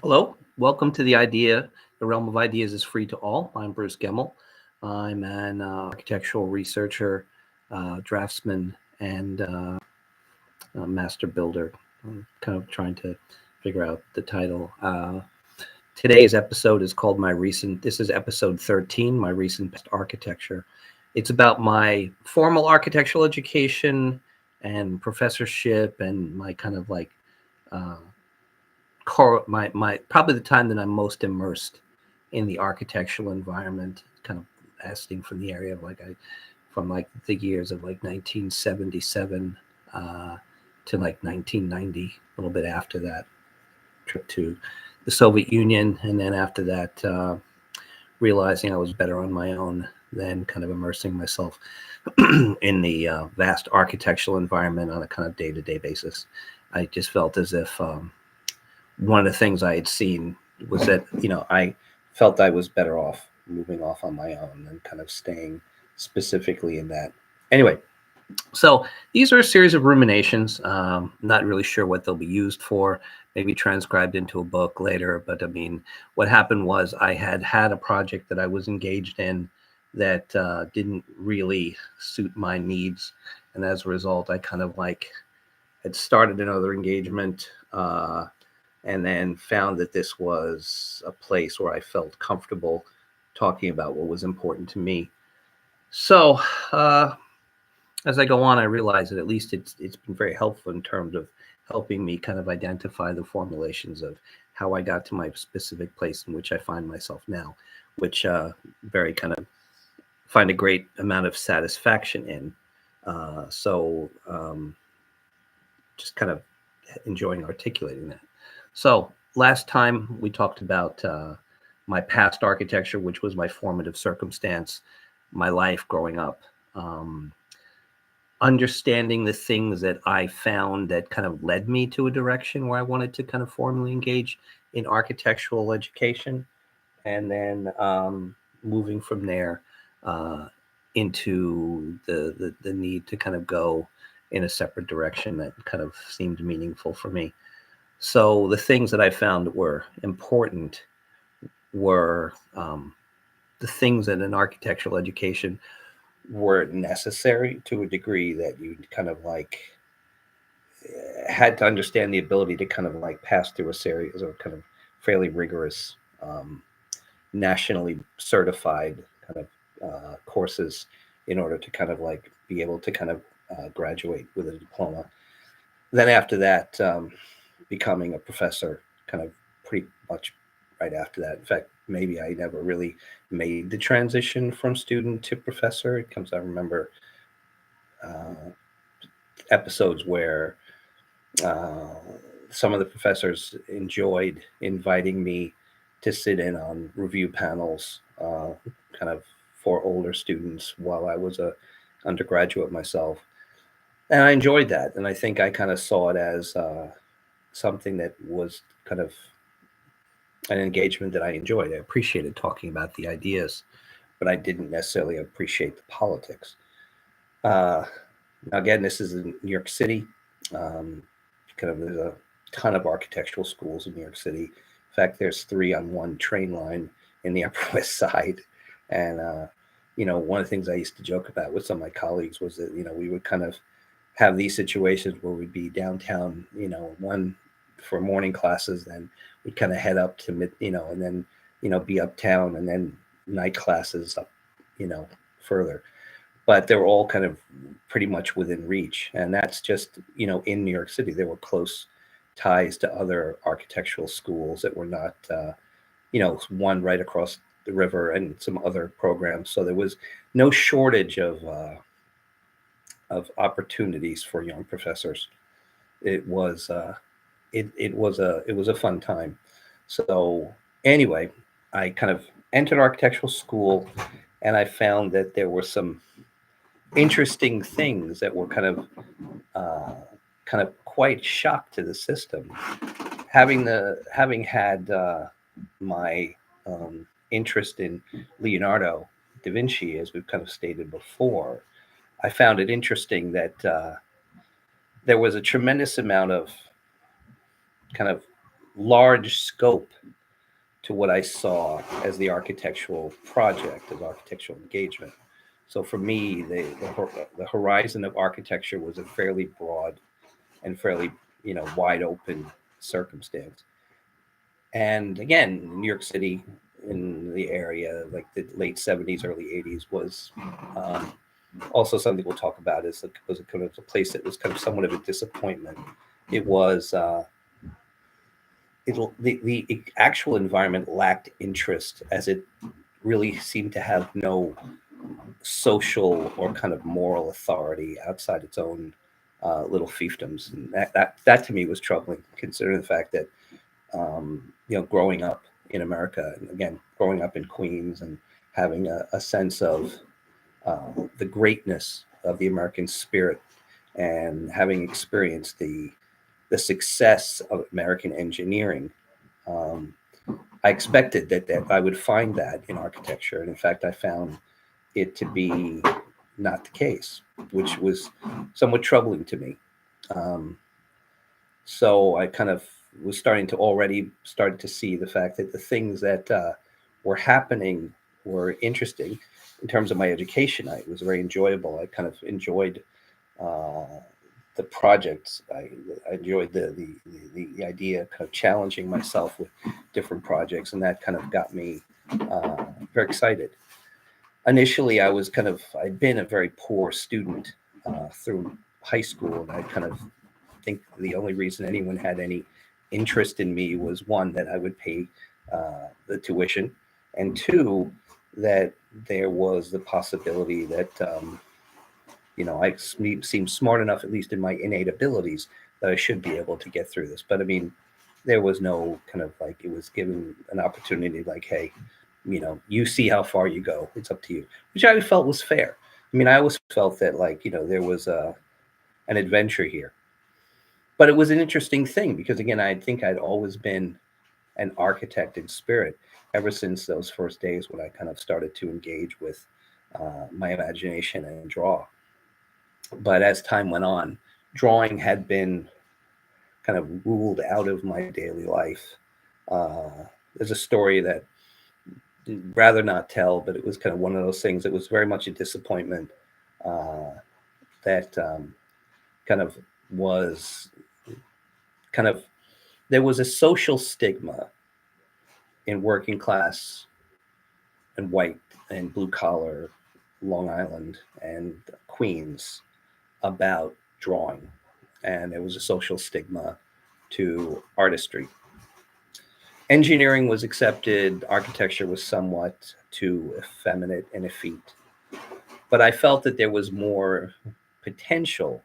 Hello, welcome to the realm of ideas is free to all. I'm Bruce Gemmel. I'm an architectural researcher, draftsman, and master builder. I'm kind of trying to figure out the title. Today's episode is called this is episode 13, My Recent Architecture. It's about my formal architectural education and professorship and my kind of like uh, my probably the time that I'm most immersed in the architectural environment, kind of asking from the area of from like the years of like 1977 uh, to like 1990, a little bit after that trip to the Soviet Union, and then after that, realizing I was better on my own than kind of immersing myself in the vast architectural environment on a kind of day-to-day basis. I just felt as if one of the things I had seen was that I felt I was better off moving off on my own and kind of staying specifically in that. Anyway, so these are a series of ruminations. Not really sure what they'll be used for. Maybe transcribed into a book later. But I mean, what happened was I had a project that I was engaged in that didn't really suit my needs, and as a result, I kind of like had started another engagement. And then found that this was a place where I felt comfortable talking about what was important to me. So uh, as I go on, I realize that at least it's been very helpful in terms of helping me kind of identify the formulations of how I got to my specific place in which I find myself now, which very kind of find a great amount of satisfaction in. Just kind of enjoying articulating that. So last time we talked about my past architecture, which was my formative circumstance, my life growing up, um, understanding the things that I found that kind of led me to a direction where I wanted to kind of formally engage in architectural education, and then moving from there uh, into the need to kind of go in a separate direction that kind of seemed meaningful for me. So the things that I found were important were the things that an architectural education were necessary to a degree that you kind of like had to understand the ability to kind of like pass through a series of kind of fairly rigorous, nationally certified kind of courses in order to kind of like be able to kind of graduate with a diploma. Then after that, becoming a professor kind of pretty much right after that. In fact, maybe I never really made the transition from student to professor. It comes, I remember uh, episodes where uh, some of the professors enjoyed inviting me to sit in on review panels, kind of for older students while I was a undergraduate myself, and I enjoyed that. And I think I kind of saw it as something that was kind of an engagement that I enjoyed. I appreciated talking about the ideas, but I didn't necessarily appreciate the politics. Uh, Now, again, this is in New York City. Um, kind of there's a ton of architectural schools in New York City. In fact, there's three on one train line in the Upper West Side. And one of the things I used to joke about with some of my colleagues was that we would kind of have these situations where we'd be downtown, one for morning classes, then we'd kind of head up to and then be uptown, and then night classes up, you know, further. But they were all kind of pretty much within reach, and that's just in New York City. There were close ties to other architectural schools that were not, one right across the river and some other programs. So there was no shortage of opportunities for young professors. It was it was a fun time. So anyway, I kind of entered architectural school, and I found that there were some interesting things that were uh, kind of quite shocked to the system. Having had my interest in Leonardo da Vinci, as we've kind of stated before, I found it interesting that there was a tremendous amount of kind of large scope to what I saw as the architectural project, as architectural engagement. So for me, the horizon of architecture was a fairly broad and fairly, wide open circumstance. And again, New York City, in the area, like the late '70s, early '80s, was um, also something we'll talk about. Was a kind of a place that was kind of somewhat of a disappointment. It was the actual environment lacked interest, as it really seemed to have no social or kind of moral authority outside its own little fiefdoms, and that to me was troubling, considering the fact that growing up in America, and again, growing up in Queens, and having a sense of the greatness of the American spirit, and having experienced the success of American engineering. Um, I expected that I would find that in architecture, and in fact, I found it to be not the case, which was somewhat troubling to me. Um, so I kind of was started to see the fact that the things that were happening were interesting in terms of my education. It was very enjoyable. I kind of enjoyed uh, the projects. I enjoyed the idea of kind of challenging myself with different projects, and that kind of got me very excited. Initially, I'd been a very poor student through high school, and I kind of think the only reason anyone had any interest in me was, one, that I would pay the tuition, and two, that there was the possibility that I seemed smart enough, at least in my innate abilities, that I should be able to get through this. But I mean, there was no kind of like, it was given an opportunity, like, hey, you see how far you go. It's up to you, which I felt was fair. I mean, I always felt that, like, there was an adventure here. But it was an interesting thing because, again, I think I'd always been an architect in spirit ever since those first days when I kind of started to engage with my imagination and draw. But as time went on, drawing had been kind of ruled out of my daily life. Uh, there's a story that I'd rather not tell, but it was kind of one of those things that was very much a disappointment, uh, that kind of was kind of there was a social stigma in working class and white and blue collar Long Island and Queens about drawing. And there was a social stigma to artistry. Engineering was accepted, architecture was somewhat too effeminate and effete. But I felt that there was more potential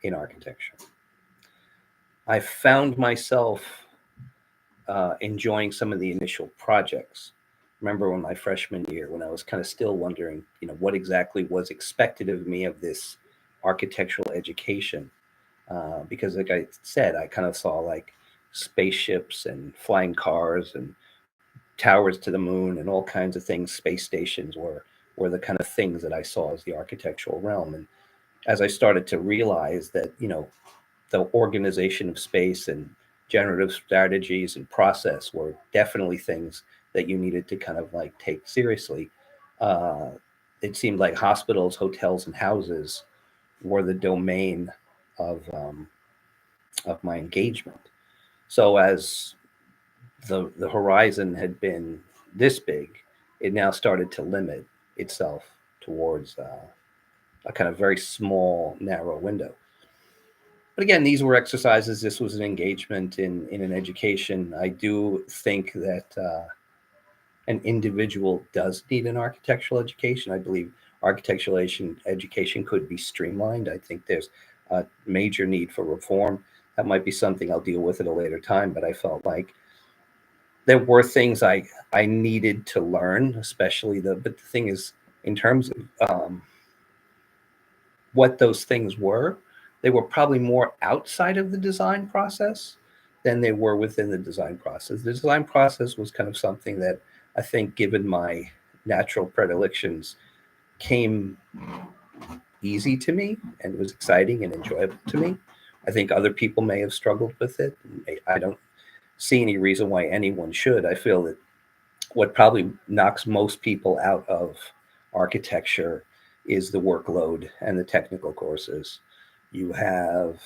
in architecture. I found myself enjoying some of the initial projects. Remember when my freshman year, when I was kind of still wondering, what exactly was expected of me of this architectural education. Because, like I said, I kind of saw like spaceships and flying cars and towers to the moon and all kinds of things. Space stations were the kind of things that I saw as the architectural realm. And as I started to realize that, the organization of space and generative strategies and process were definitely things that you needed to kind of like take seriously. Uh, it seemed like hospitals, hotels, and houses were the domain of my engagement. So as the horizon had been this big, it now started to limit itself towards a kind of very small, narrow window. But again, these were exercises. This was an engagement in an education. I do think that an individual does need an architectural education. I believe architectural education could be streamlined. I think there's a major need for reform. That might be something I'll deal with at a later time. But I felt like there were things I needed to learn, especially but the thing is, in terms of what those things were, they were probably more outside of the design process than they were within the design process. The design process was kind of something that I think, given my natural predilections, came easy to me and was exciting and enjoyable to me. I think other people may have struggled with it. I don't. see any reason why anyone should. I feel that what probably knocks most people out of architecture is the workload and the technical courses. You have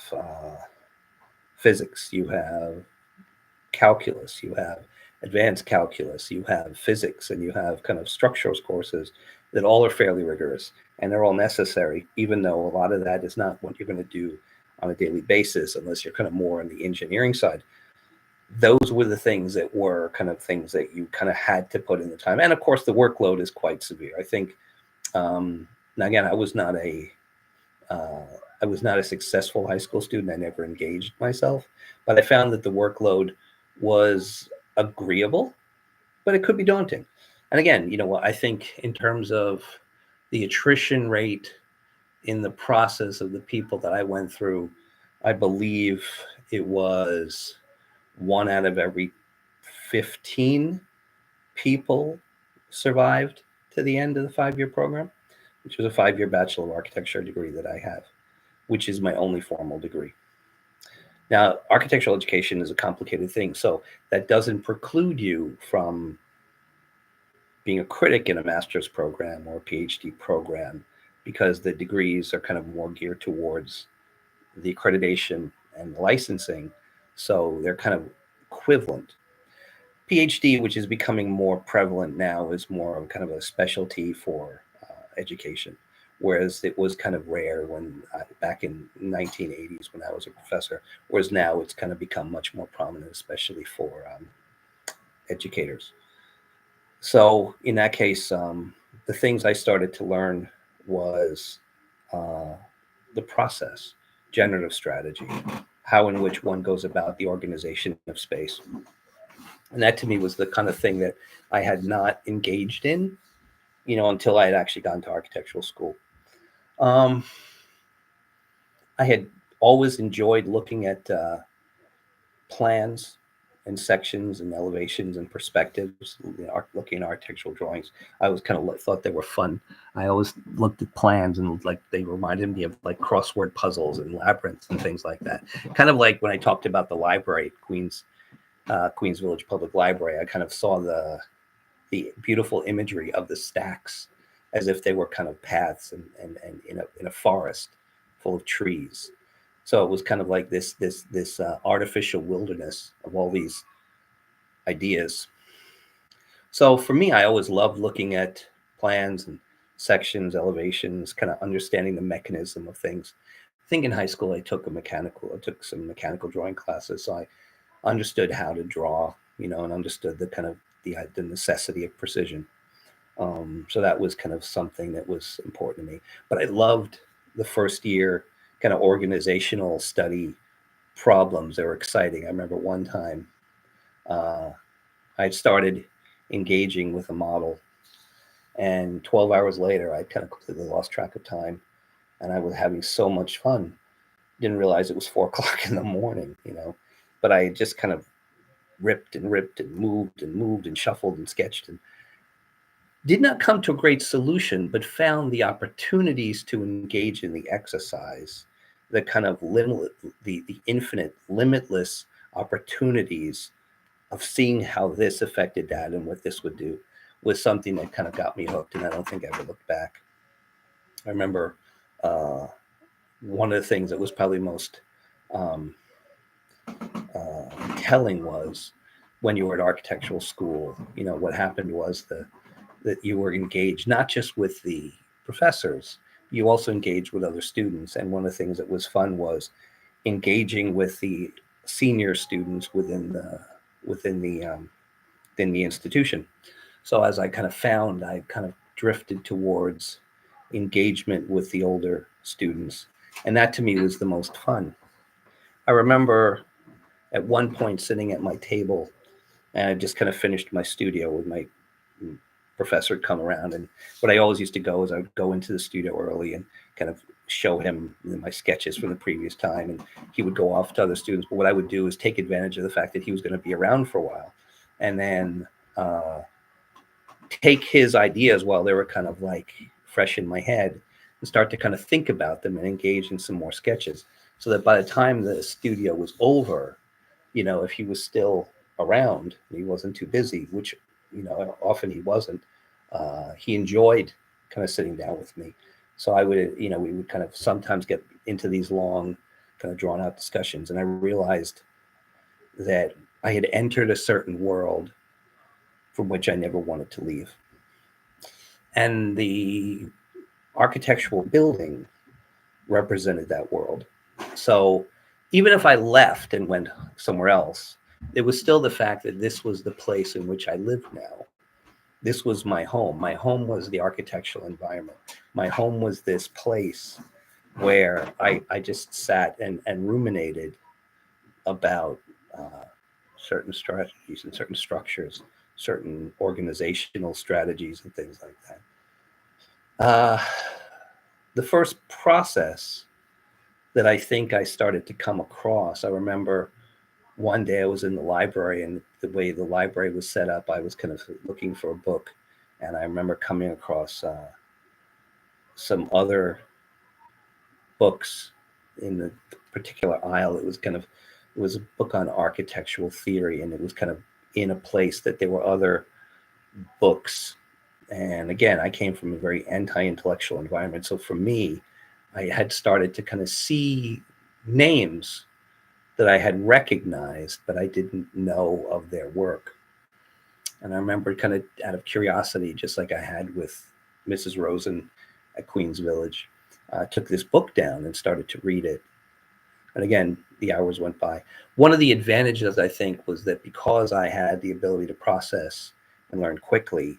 physics, you have calculus, you have advanced calculus, you have physics, and you have kind of structural courses that all are fairly rigorous and they're all necessary, even though a lot of that is not what you're going to do on a daily basis unless you're kind of more on the engineering side. Those were the things that were kind of things that you kind of had to put in the time. And of course, the workload is quite severe. I think, now again, uh, I was not a successful high school student. I never engaged myself, but I found that the workload was agreeable, but it could be daunting. And again, you know what, I think in terms of the attrition rate in the process of the people that I went through, I believe it was one out of every 15 people survived to the end of the 5 year program, which was a 5 year Bachelor of Architecture degree that I have, which is my only formal degree. Now, architectural education is a complicated thing, so that doesn't preclude you from being a critic in a master's program or a PhD program because the degrees are kind of more geared towards the accreditation and the licensing. So they're kind of equivalent. PhD, which is becoming more prevalent now, is more of kind of a specialty for education, whereas it was kind of rare when back in 1980s when I was a professor. Whereas now it's kind of become much more prominent, especially for educators. So in that case, the things I started to learn was uh, the process, generative strategy, how in which one goes about the organization of space. And that to me was the kind of thing that I had not engaged in, until I had actually gone to architectural school. Um, I had always enjoyed looking at plans and sections and elevations and perspectives, looking at architectural drawings. I always kind of thought they were fun. I always looked at plans and like they reminded me of like crossword puzzles and labyrinths and things like that. Kind of like when I talked about the library, Queens Village Public Library. I kind of saw the beautiful imagery of the stacks as if they were kind of paths and in a forest full of trees. So it was kind of like this artificial wilderness of all these ideas. So for me, I always loved looking at plans and sections, elevations, kind of understanding the mechanism of things. I think in high school I took some mechanical drawing classes, so I understood how to draw, and understood the kind of the necessity of precision. So that was kind of something that was important to me. But I loved the first year kind of organizational study problems. They were exciting. I remember one time uh, I started engaging with a model, and 12 hours later, I kind of completely lost track of time, and I was having so much fun. Didn't realize it was 4 o'clock in the morning. But I just kind of ripped and moved and shuffled and sketched and did not come to a great solution, but found the opportunities to engage in the exercise, the kind of the infinite, limitless opportunities of seeing how this affected that and what this would do was something that kind of got me hooked, and I don't think I ever looked back. I remember uh, one of the things that was probably most um, telling was when you were at architectural school. What happened was that you were engaged not just with the professors, you also engaged with other students. And one of the things that was fun was engaging with the senior students within the within the institution. So as I kind of found, I kind of drifted towards engagement with the older students, and that to me was the most fun. I remember at one point sitting at my table, and I just kind of finished my studio with my professor would come around, and what I always used to go is I would go into the studio early and kind of show him my sketches from the previous time, and he would go off to other students. But what I would do is take advantage of the fact that he was going to be around for a while, and then take his ideas while they were kind of like fresh in my head and start to kind of think about them and engage in some more sketches, so that by the time the studio was over, if he was still around, he wasn't too busy, which, often he wasn't. He enjoyed kind of sitting down with me. So I would, we would kind of sometimes get into these long, kind of drawn out discussions. And I realized that I had entered a certain world from which I never wanted to leave. And the architectural building represented that world. So even if I left and went somewhere else, it was still the fact that this was the place in which I live now. This was my home. My home was the architectural environment. My home was this place where I just sat and ruminated about certain strategies and certain structures, certain organizational strategies and things like that. The first process that I think I started to come across, I remember one day I was in the library, and the way the library was set up, I was kind of looking for a book. And I remember coming across some other books in the particular aisle. It was a book on architectural theory, and it was kind of in a place that there were other books. And again, I came from a very anti-intellectual environment. So for me, I had started to kind of see names that I had recognized, but I didn't know of their work. And I remember, kind of out of curiosity, just like I had with Mrs. Rosen at Queens Village, took this book down and started to read it. And again, the hours went by. One of the advantages, I think, was that because I had the ability to process and learn quickly,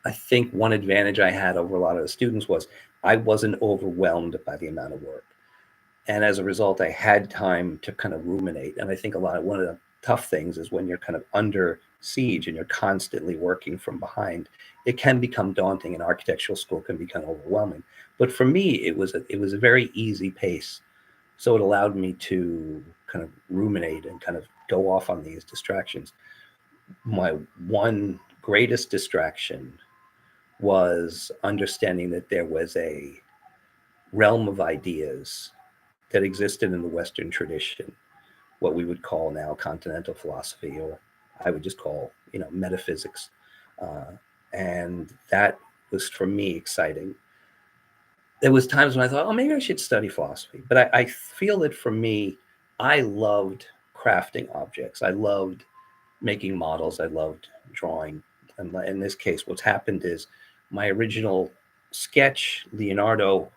I think one advantage I had over a lot of the students was I wasn't overwhelmed by the amount of work. And as a result, I had time to kind of ruminate. And I think one of the tough things is when you're kind of under siege and you're constantly working from behind, it can become daunting, and architectural school can become overwhelming. But for me, it was a very easy pace. So it allowed me to kind of ruminate and kind of go off on these distractions. My one greatest distraction was understanding that there was a realm of ideas that existed in the Western tradition, what we would call now continental philosophy, or I would just call, metaphysics. And that was, for me, exciting. There was times when I thought, oh, maybe I should study philosophy. But I feel that for me, I loved crafting objects. I loved making models. I loved drawing. And in this case, what's happened is my original sketch, Leonardo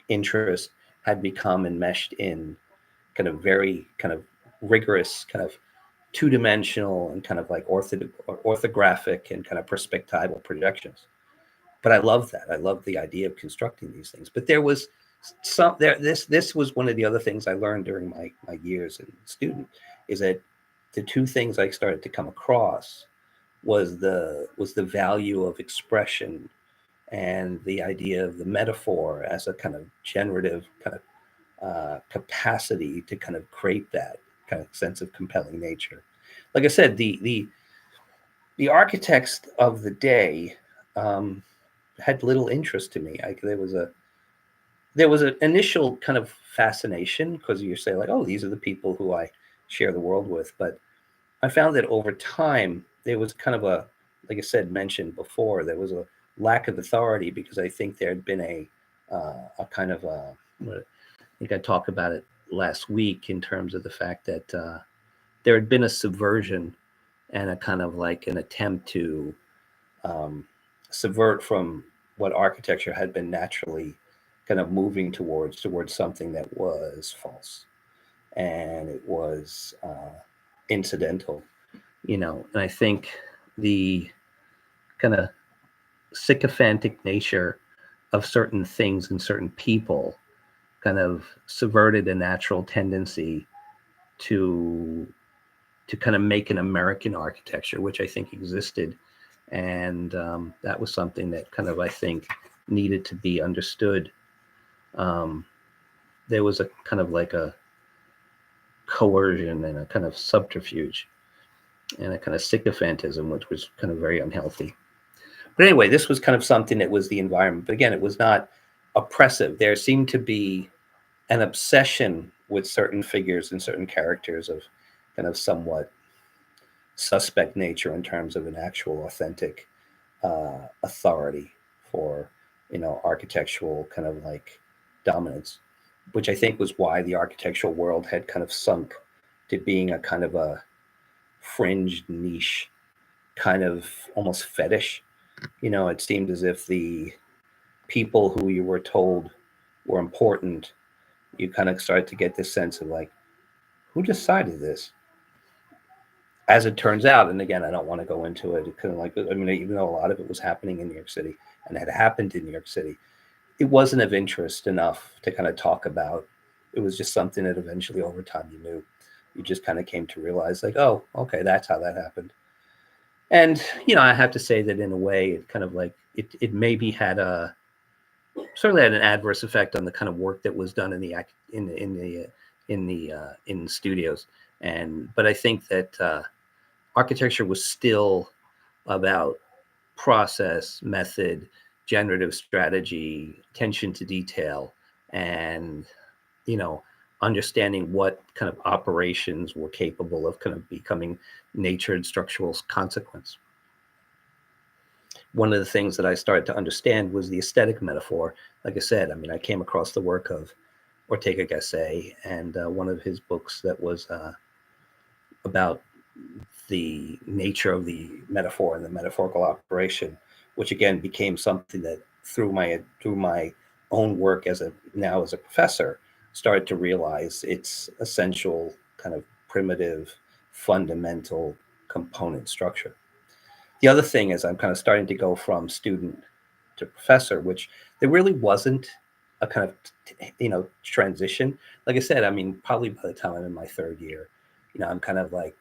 interest had become enmeshed in kind of very kind of rigorous, kind of two-dimensional and kind of like orthographic and kind of perspectival projections. But I love that. I love the idea of constructing these things. But there was this was one of the other things I learned during my years as a student, is that the two things I started to come across was the value of expression and the idea of the metaphor as a kind of generative kind of capacity to kind of create that kind of sense of compelling nature. Like I said, the architects of the day had little interest to me. There was an initial kind of fascination, because you say like, oh, these are the people who I share the world with. But I found that over time, there was kind of like I said, mentioned before, there was a lack of authority, because I think there had been a kind of I think I talked about it last week, in terms of the fact that there had been a subversion and a kind of like an attempt to subvert from what architecture had been naturally kind of moving towards something that was false, and it was incidental, and I think the kind of sycophantic nature of certain things and certain people kind of subverted a natural tendency to kind of make an American architecture, which I think existed. And that was something that kind of, I think, needed to be understood. There was a kind of like a coercion and a kind of subterfuge and a kind of sycophantism, which was kind of very unhealthy. But anyway, this was kind of something that was the environment. But again, it was not oppressive. There seemed to be an obsession with certain figures and certain characters of kind of somewhat suspect nature in terms of an actual authentic authority for, architectural kind of like dominance, which I think was why the architectural world had kind of sunk to being a kind of a fringe niche kind of almost fetish. It seemed as if the people who you were told were important, you kind of started to get this sense of like, who decided this? As it turns out, and again, I don't want to go into it, kind of like, I mean, even though a lot of it was happening in New York City and had happened in New York City, it wasn't of interest enough to kind of talk about. It was just something that eventually over time you knew. You just kind of came to realize like, oh, okay, that's how that happened. And, I have to say that in a way, it kind of like, it maybe had certainly had an adverse effect on the kind of work that was done in the studios. But I think that architecture was still about process, method, generative strategy, attention to detail, and you know understanding what kind of operations were capable of kind of becoming nature and structural consequence. One of the things that I started to understand was the aesthetic metaphor. Like I said, I mean, I came across the work of Ortega Gasset and one of his books that was about the nature of the metaphor and the metaphorical operation, which again became something that through my own work as a professor, started to realize its essential kind of primitive, fundamental component structure. The other thing is I'm kind of starting to go from student to professor, which there really wasn't a kind of transition. Like I said, I mean, probably by the time I'm in my third year, I'm kind of like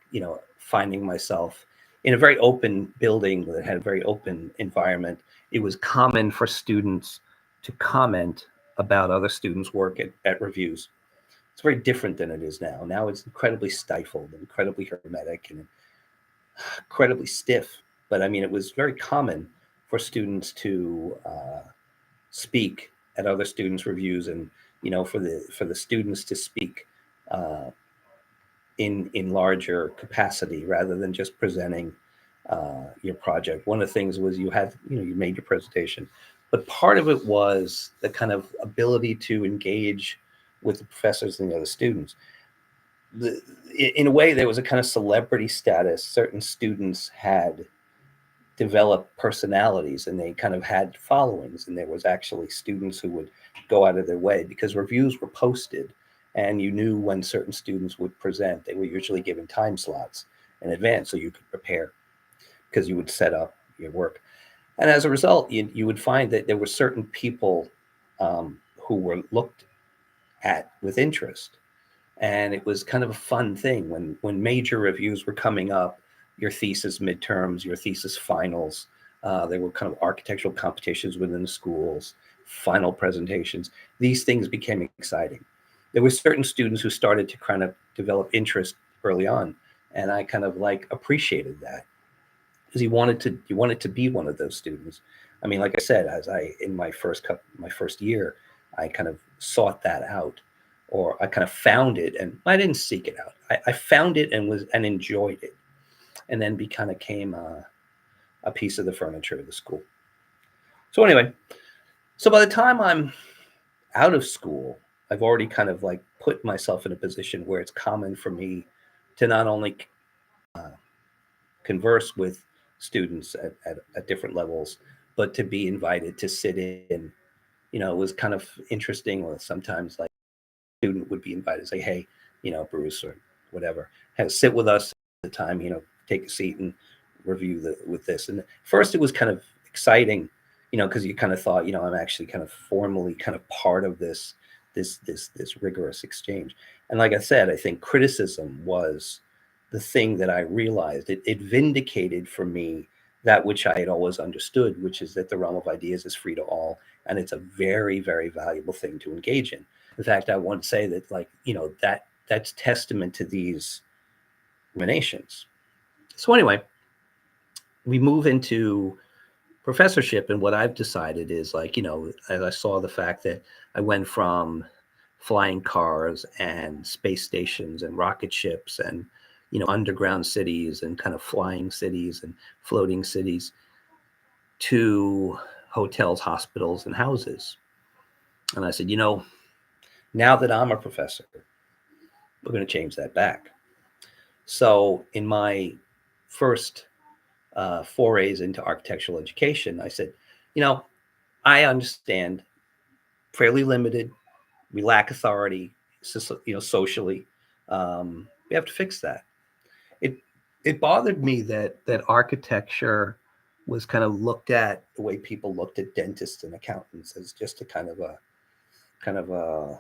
finding myself in a very open building that had a very open environment. It was common for students to comment about other students' work at reviews. It's very different than it is now. Now it's incredibly stifled, incredibly hermetic, and incredibly stiff. But I mean, it was very common for students to speak at other students' reviews, and for the students to speak uh, in larger capacity rather than just presenting your project. One of the things was you made your presentation, but part of it was the kind of ability to engage with the professors and the other students. The, in a way, there was a kind of celebrity status. Certain students had developed personalities and they kind of had followings, and there was actually students who would go out of their way because reviews were posted and you knew when certain students would present. They were usually given time slots in advance so you could prepare, because you would set up your work. And as a result, you would find that there were certain people who were looked at with interest. And it was kind of a fun thing when major reviews were coming up, your thesis midterms, your thesis finals. There were kind of architectural competitions within the schools, final presentations. These things became exciting. There were certain students who started to kind of develop interest early on, and I kind of like appreciated that, because you wanted to be one of those students. I mean, like I said, as I in my first year, I kind of sought that out, or I kind of found it, and I didn't seek it out. I found it and enjoyed it, and then kind of came a piece of the furniture of the school. So anyway, so by the time I'm out of school, I've already kind of like put myself in a position where it's common for me to not only converse with students at different levels, but to be invited to sit in. It was kind of interesting. Or sometimes like a student would be invited to say, hey, Bruce or whatever, sit with us at the time, take a seat and review with this. And first it was kind of exciting, because you kind of thought, I'm actually kind of formally kind of part of this rigorous exchange. And like I said, I think criticism was the thing that I realized. It vindicated for me that which I had always understood, which is that the realm of ideas is free to all, and it's a very, very valuable thing to engage in. In fact, I want to say that, like, that's testament to these ruminations. So anyway, we move into professorship, and what I've decided is, like, as I saw the fact that I went from flying cars and space stations and rocket ships and underground cities and kind of flying cities and floating cities to hotels, hospitals, and houses. And I said, now that I'm a professor, we're going to change that back. So in my first forays into architectural education, I said, I understand fairly limited. We lack authority, socially. We have to fix that. It it bothered me that architecture was kind of looked at the way people looked at dentists and accountants, as just a kind of a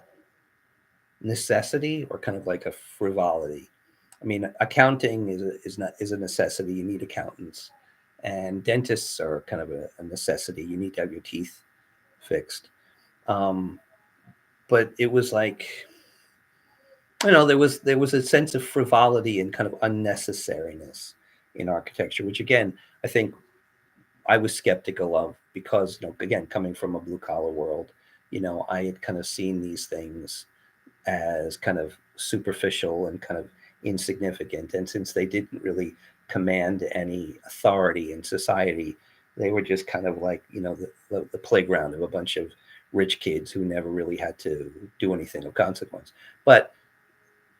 necessity, or kind of like a frivolity. I mean, accounting is a necessity. You need accountants, and dentists are kind of a necessity. You need to have your teeth fixed. Um, but it was like, there was a sense of frivolity and kind of unnecessariness in architecture, which again, I think I was skeptical of, because, again, coming from a blue collar world, I had kind of seen these things as kind of superficial and kind of insignificant. And since they didn't really command any authority in society, they were just kind of like, the playground of a bunch of rich kids who never really had to do anything of consequence. But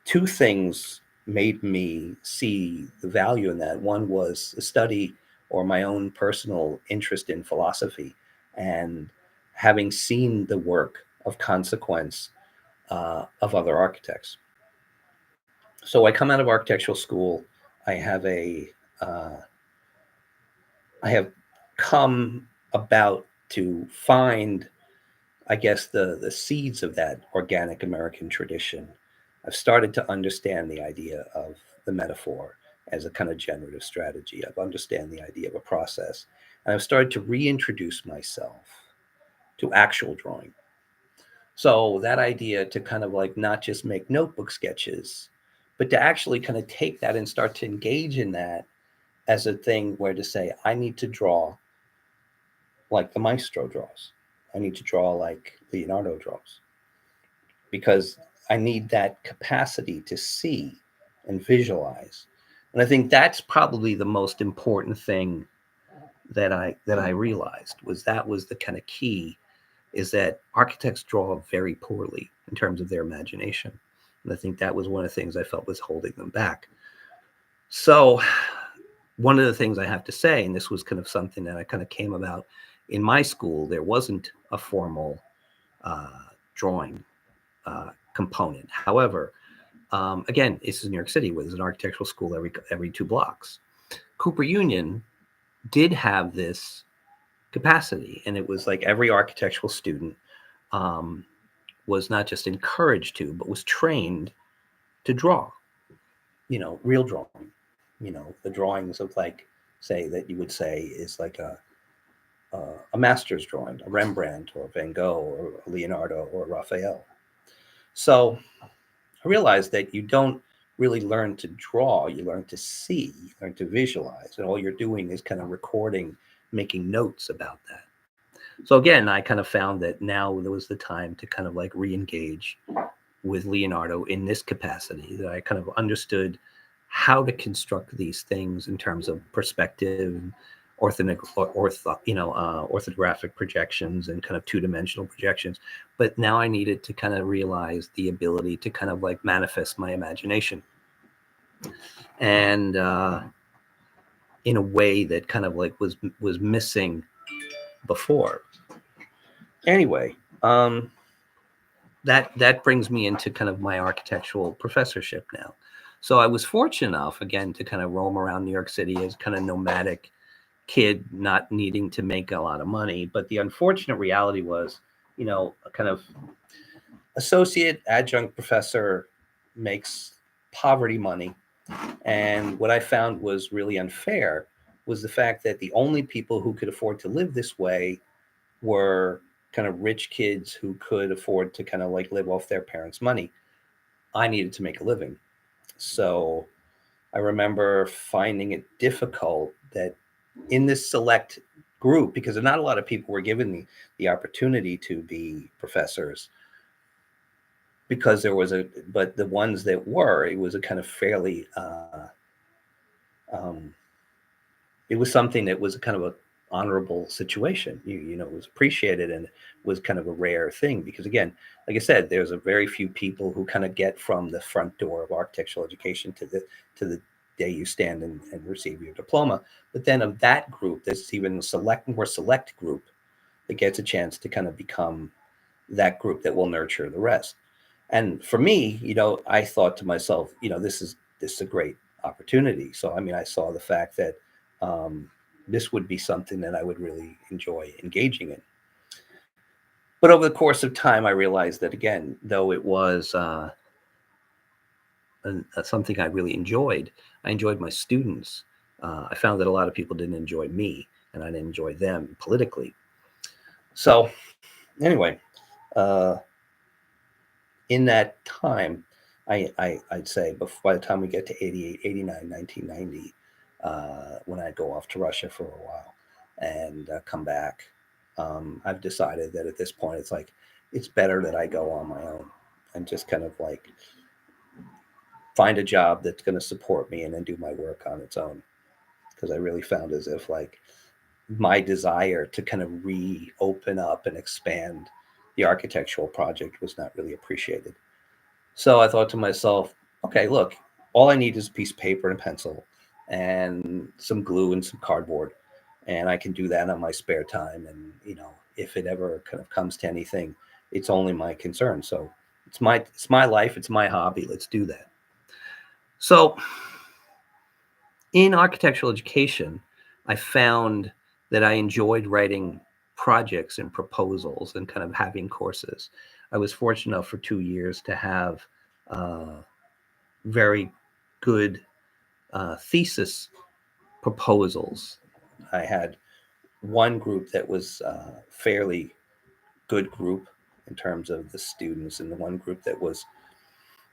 two things made me see the value in that. One was a study, or my own personal interest in philosophy, and having seen the work of consequence of other architects. So I come out of architectural school. I have a uh, I have come about to find, I guess, the seeds of that organic American tradition. I've started to understand the idea of the metaphor as a kind of generative strategy. I've understand the idea of a process, and I've started to reintroduce myself to actual drawing. So that idea to kind of like not just make notebook sketches, but to actually kind of take that and start to engage in that as a thing where to say, I need to draw like the maestro draws. I need to draw like Leonardo draws, because I need that capacity to see and visualize. And I think that's probably the most important thing that I realized, was the kind of key, is that architects draw very poorly in terms of their imagination. And I think that was one of the things I felt was holding them back. So one of the things I have to say, and this was kind of something that I kind of came about in my school, there wasn't a formal uh, drawing component. However, again, this is New York City, where there's an architectural school every 2 blocks. Cooper Union did have this capacity, and it was like every architectural student um, was not just encouraged to, but was trained to draw. Real drawing. The drawings of, like, say, that you would say is like a master's drawing, a Rembrandt or a Van Gogh or a Leonardo or a Raphael. So I realized that you don't really learn to draw, you learn to see, you learn to visualize, and all you're doing is kind of recording, making notes about that. So again, I kind of found that now there was the time to kind of like re-engage with Leonardo in this capacity, that I kind of understood how to construct these things in terms of perspective, orthographic projections, and kind of two-dimensional projections. But now I needed to kind of realize the ability to kind of like manifest my imagination, and in a way that kind of like was missing before. Anyway, that brings me into kind of my architectural professorship now. So I was fortunate enough, again, to kind of roam around New York City as kind of nomadic kid, not needing to make a lot of money. But the unfortunate reality was, a kind of associate adjunct professor makes poverty money. And what I found was really unfair was the fact that the only people who could afford to live this way were kind of rich kids who could afford to kind of like live off their parents' money. I needed to make a living. So I remember finding it difficult that in this select group, because not a lot of people were given the opportunity to be professors, because there was but the ones that were, it was a kind of fairly, um, it was something that was kind of a honorable situation. It was appreciated and was kind of a rare thing because, again, like I said, there's a very few people who kind of get from the front door of architectural education to the day you stand and receive your diploma. But then of that group, there's even a more select group that gets a chance to kind of become that group that will nurture the rest. And for me, I thought to myself, this is a great opportunity. So I mean, I saw the fact that um, this would be something that I would really enjoy engaging in. But over the course of time, I realized that, again, though it was something I really enjoyed, I enjoyed my students. I found that a lot of people didn't enjoy me, and I didn't enjoy them politically. So anyway, uh, in that time, I'd say by the time we get to 88, 89, 1990, when I go off to Russia for a while and come back, I've decided that at this point, it's like, it's better that I go on my own and just kind of like find a job that's going to support me and then do my work on its own. Because I really found as if like my desire to kind of reopen up and expand the architectural project was not really appreciated. So I thought to myself, okay, look, all I need is a piece of paper and a pencil and some glue and some cardboard. And I can do that on my spare time. And, if it ever kind of comes to anything, it's only my concern. So it's my life, it's my hobby. Let's do that. So in architectural education, I found that I enjoyed writing projects and proposals and kind of having courses. I was fortunate enough for 2 years to have uh, very good thesis proposals. I had one group that was fairly good group in terms of the students, and the one group that was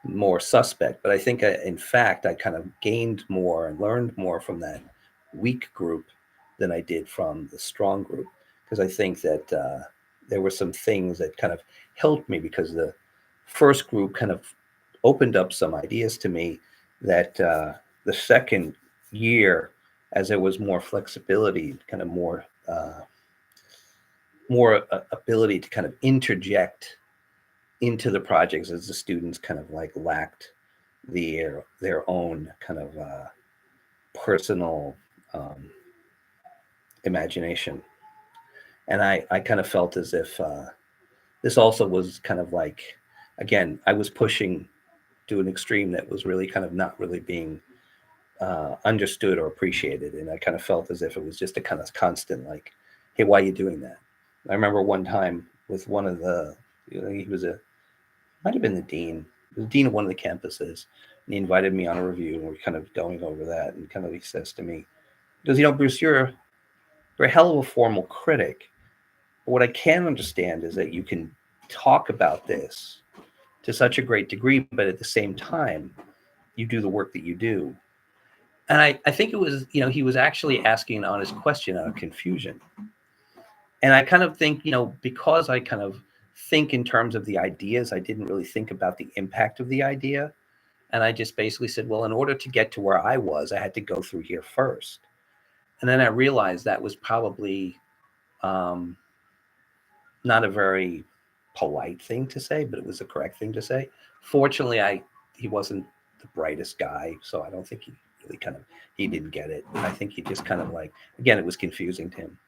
more suspect. But I think, in fact, I kind of gained more and learned more from that weak group than I did from the strong group, because I think that there were some things that kind of helped me, because the first group kind of opened up some ideas to me that the second year, as there was more flexibility, kind of more ability to kind of interject into the projects, as the students kind of like lacked their own kind of personal um, imagination. And I kind of felt as if this also was kind of like, again, I was pushing to an extreme that was really kind of not really being understood or appreciated. And I kind of felt as if it was just a kind of constant, like, hey, why are you doing that? I remember one time with one of he was might have been the dean of one of the campuses. And he invited me on a review, and we're kind of going over that. And kind of he says to me, he goes, Bruce, you're a hell of a formal critic. But what I can understand is that you can talk about this to such a great degree, but at the same time, you do the work that you do. And I think it was, he was actually asking an honest question out of confusion. And I kind of think, because I kind of think in terms of the ideas, I didn't really think about the impact of the idea. And I just basically said, well, in order to get to where I was, I had to go through here first. And then I realized that was probably um, not a very polite thing to say, but it was the correct thing to say. Fortunately, he wasn't the brightest guy, so I don't think he really he didn't get it. I think he just kind of like, again, it was confusing to him.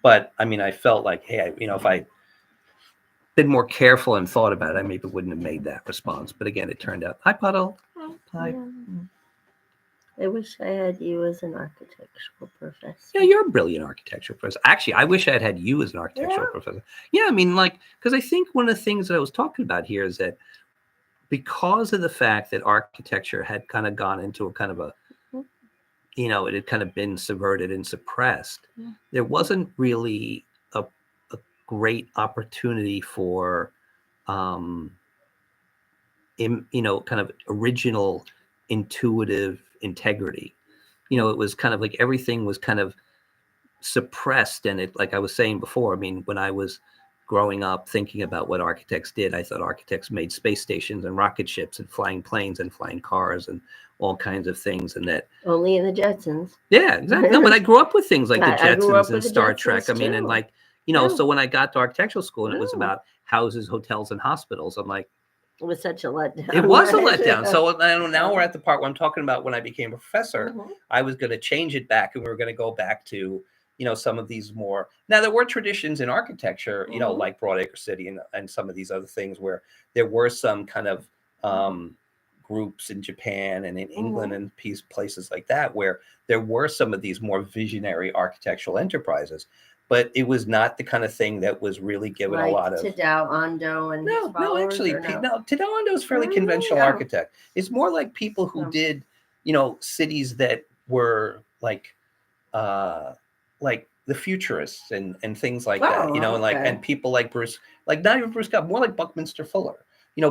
But I mean, I felt like, hey, if I been more careful and thought about it, I maybe wouldn't have made that response. But again, it turned out. Hi, Puddle. Hi. I wish I had you as an architectural professor. Yeah, you're a brilliant architectural professor. Actually, I wish I had you as an architectural professor. Yeah, I mean, like, because I think one of the things that I was talking about here is that because of the fact that architecture had kind of gone into a kind of a, it had kind of been subverted and suppressed, there wasn't really a great opportunity for, kind of original, intuitive integrity. It was kind of like everything was kind of suppressed. And it, like I was saying before, I mean, when I was growing up thinking about what architects did. I thought architects made space stations and rocket ships and flying planes and flying cars and all kinds of things. And that Only in the Jetsons. yeah, exactly. No, but I grew up with things like the I grew up Jetsons with and the Star Jetsons Trek. I mean, and too. like, Yeah. so when I got to architectural school and it was Yeah. about houses, hotels, and hospitals, I'm like, It was such a letdown. it was a right? letdown. So now we're at the part where I'm talking about when I became a professor. Mhm. I was going to change it back, and we were going to go back to some of these more. Now there were traditions in architecture, Mhm. like Broadacre City and some of these other things where there were some kind of groups in Japan and in England and places like that where there were some of these more visionary architectural enterprises. But it was not the kind of thing that was really given like a lot of. Tadao Ando and his No, followers, actually, or no? no. Tadao Ando is fairly conventional Yeah. architect. It's more like people who No. did, cities that were uh, like the futurists and things like that. Oh, And okay. and people like Bruce, like not even Bruce Scott, more like Buckminster Fuller.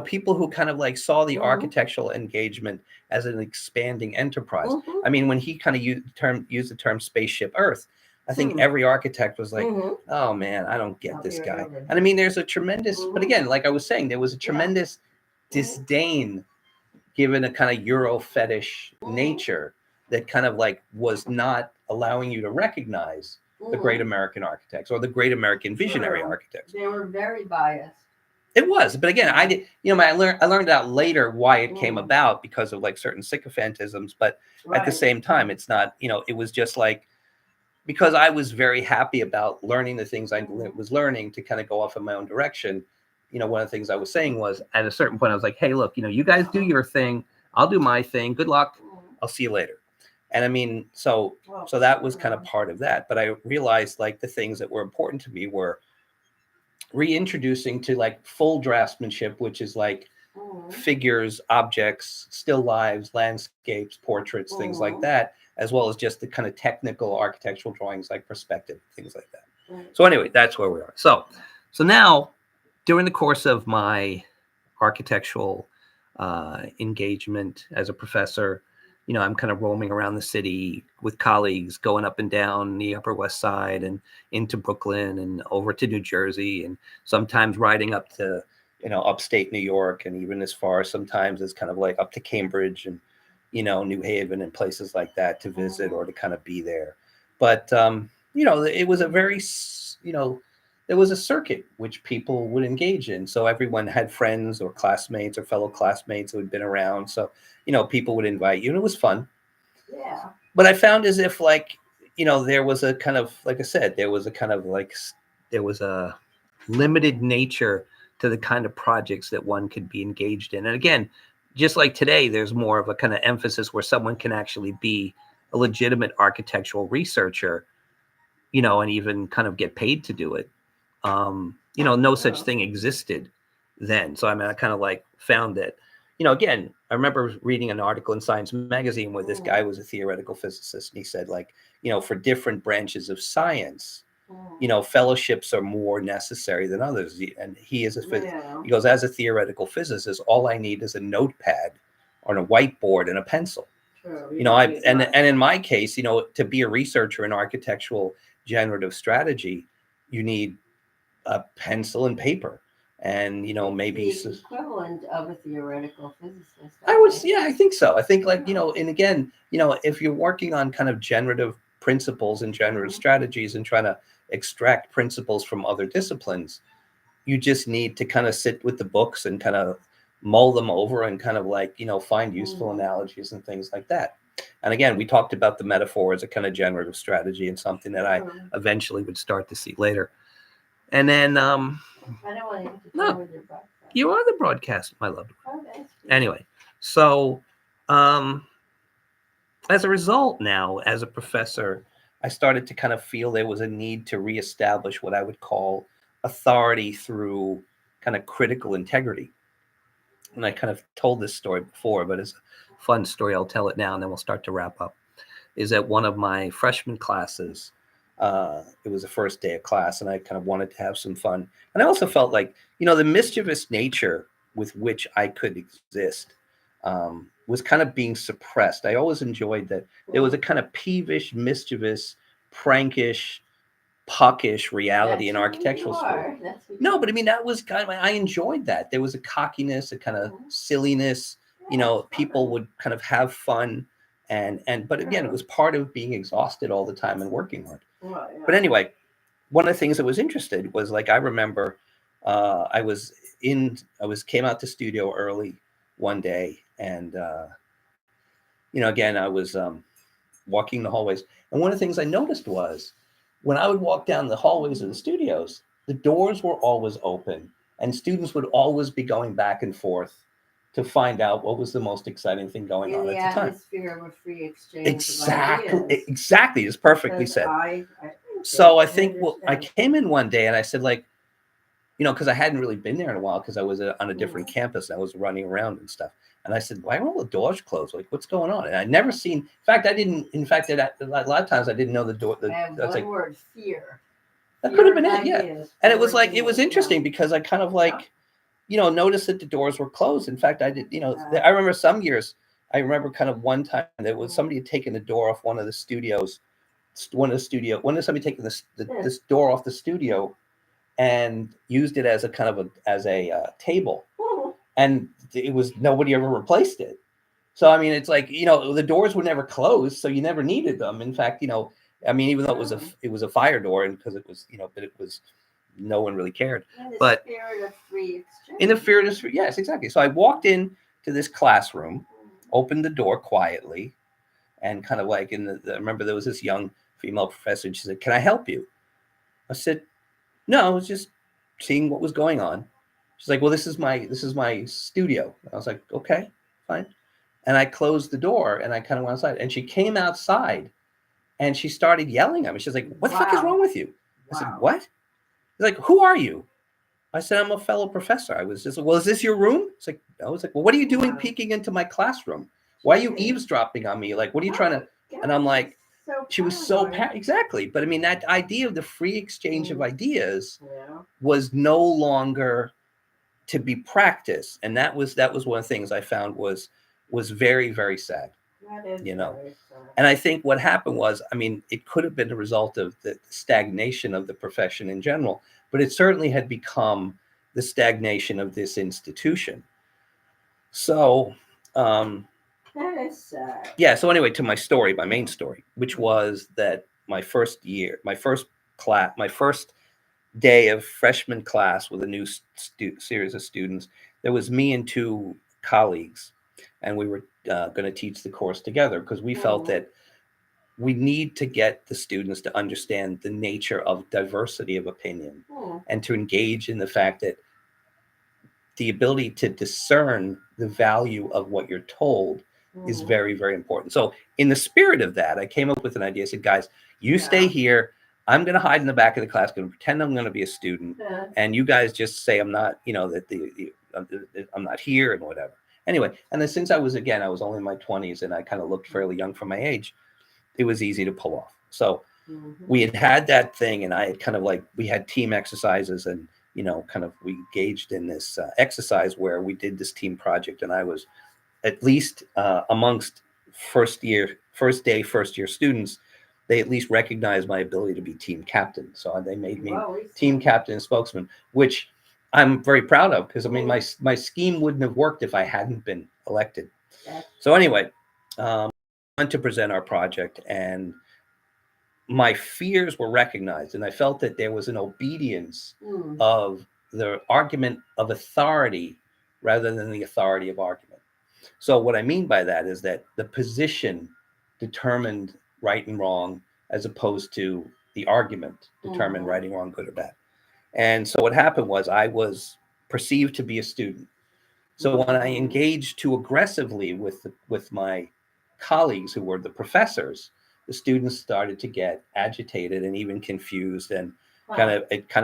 People who kind of like saw the architectural engagement as an expanding enterprise. I mean, when he kind of used the term spaceship Earth, I think every architect was like, oh man, I don't get this guy. And I mean, there's a tremendous, but again, like I was saying, there was a tremendous disdain given a kind of Euro fetish nature that kind of like was not allowing you to recognize the great American architects or the great American visionary architects. They were very biased. It was, but again, I did. I learned out later why it came about because of like certain sycophantisms. But at the same time, it's not. It was just like because I was very happy about learning the things I was learning to kind of go off in my own direction. One of the things I was saying was at a certain point, I was like, hey, look, you guys do your thing. I'll do my thing. Good luck. I'll see you later. And I mean, so that was kind of part of that. But I realized like the things that were important to me were reintroducing to like full draftsmanship, which is like figures, objects, still lives, landscapes, portraits, things like that, as well as just the kind of technical architectural drawings like perspective, things like that. So anyway, that's where we are. So now during the course of my architectural engagement as a professor, I'm kind of roaming around the city with colleagues, going up and down the Upper West Side and into Brooklyn and over to New Jersey, and sometimes riding up to, upstate New York, and even as far sometimes as kind of like up to Cambridge and, New Haven and places like that to visit or to kind of be there. But, it was a very, there was a circuit which people would engage in. So everyone had friends or classmates or fellow classmates who had been around. So, people would invite you and it was fun. Yeah. But I found as if like, there was a kind of, like I said, there was a kind of like, there was a limited nature to the kind of projects that one could be engaged in. And again, just like today, there's more of a kind of emphasis where someone can actually be a legitimate architectural researcher, and even kind of get paid to do it. No such thing existed then. So I mean, I kind of like found that, again, I remember reading an article in Science Magazine where this guy was a theoretical physicist, and he said like, for different branches of science, fellowships are more necessary than others. And he is he goes, as a theoretical physicist, all I need is a notepad or a whiteboard and a pencil. And in my case, to be a researcher in architectural generative strategy, you need a pencil and paper, and maybe the equivalent of a theoretical physicist. I think so. I think like and again, if you're working on kind of generative principles and generative strategies and trying to extract principles from other disciplines, you just need to kind of sit with the books and kind of mull them over and kind of like find useful analogies and things like that. And again, we talked about the metaphor as a kind of generative strategy and something that I eventually would start to see later. And then I don't want to no, with your broadcast. You are the broadcast, my love. Okay. Anyway, so as a result now, as a professor, I started to kind of feel there was a need to reestablish what I would call authority through kind of critical integrity. And I kind of told this story before, but it's a fun story. I'll tell it now, and then we'll start to wrap up. Is that one of my freshman classes? It was the first day of class, and I kind of wanted to have some fun. And I also felt like, the mischievous nature with which I could exist was kind of being suppressed. I always enjoyed that there was a kind of peevish, mischievous, prankish, puckish reality in That's who architectural you school. are. That's who No, you but I mean that was kind of, I enjoyed that. There was a cockiness, a kind of Mhm. silliness. You Yeah, know, it's people fun. would kind of have fun, and but again, it True. was part of being exhausted all the time and working hard. Well, But yeah. anyway, one of the things that was interested was like I remember I was came out to studio early one day, and again I was walking the hallways, and one of the things I noticed was when I would walk down the hallways of the studios, the doors were always open, and students would always be going back and forth to find out what was the most exciting thing going In on the at the time. atmosphere of a free exchange of Exactly, ideas. exactly, it's perfectly Because said. I think So that I I think, well, I understand. came in one day and I said, like, because I hadn't really been there in a while because I was on a different Mhm. campus and I was running around and stuff. And I said, "Why are all the doors closed? Like, what's going on?" And I'd never seen. In fact, I didn't. In fact, a lot of times I didn't know the door. And I was one like, word, fear. that could have Fear been of it, yeah. ideas. And it Fear was of like it was ideas. Yeah. interesting because I kind of Yeah. like, noticed that the doors were closed. In fact, I did. Uh, I remember some years. I remember kind of one time there was somebody had taken the door off one of the studios. One of somebody taking this door off the studio and used it as a kind of table, and it was nobody ever replaced it. So I mean, it's like the doors were never closed, so you never needed them. In fact, I mean, even though it was a fire door, and because it was but it was no one really cared. in the But spirit of free exchange. in the spirit of, yes, exactly. So I walked in to this classroom, opened the door quietly, and kind of like I remember there was this young female professor. And she said, "Can I help you?" I said, "No, I was just seeing what was going on." She's like, "Well, this is my studio." I was like, "Okay, fine." And I closed the door and I kind of went outside. And she came outside and she started yelling at me. She's like, "What the fuck is wrong with you?" I said, "What?" She's like, "Who are you?" I said, "I'm a fellow professor." I was just like, "Well, is this your room?" It's like, "No." It's like, "Well, what are you doing peeking into my classroom? Why are you eavesdropping on me? Like, what are you trying to?" And I'm like, So she was so paranoid. exactly. But I mean, that idea of the free exchange of ideas Yeah. was no longer to be practiced, and that was one of the things I found was very, very sad. That is You know, very sad. and I think what happened was, I mean, it could have been a result of the stagnation of the profession in general, but it certainly had become the stagnation of this institution. So, That is sad. yeah. So anyway, to my story, my main story, which was that my first day of freshman class with a new series of students, there was me and two colleagues, and we were going to teach the course together because we felt that we need to get the students to understand the nature of diversity of opinion and to engage in the fact that the ability to discern the value of what you're told is very, very important. So, in the spirit of that, I came up with an idea. I said, "Guys, you stay here. I'm going to hide in the back of the class, going to pretend I'm going to be a student, and you guys just say I'm not, that I'm not here and whatever." Anyway, and then since I was only in my 20s and I kind of looked fairly young for my age, it was easy to pull off. So we had that thing, and I had kind of like we had team exercises, and kind of we engaged in this exercise where we did this team project, and I was at least amongst first year students, they at least recognized my ability to be team captain. So they made me team captain and spokesman, which I'm very proud of because I mean my scheme wouldn't have worked if I hadn't been elected. So anyway, I went to present our project, and my fears were recognized, and I felt that there was an obedience of the argument of authority rather than the authority of argument. So what I mean by that is that the position determined right and wrong as opposed to the argument determined right and wrong, good or bad. And so what happened was I was perceived to be a student. So when I engaged too aggressively with my colleagues who were the professors, the students started to get agitated and even confused, and kind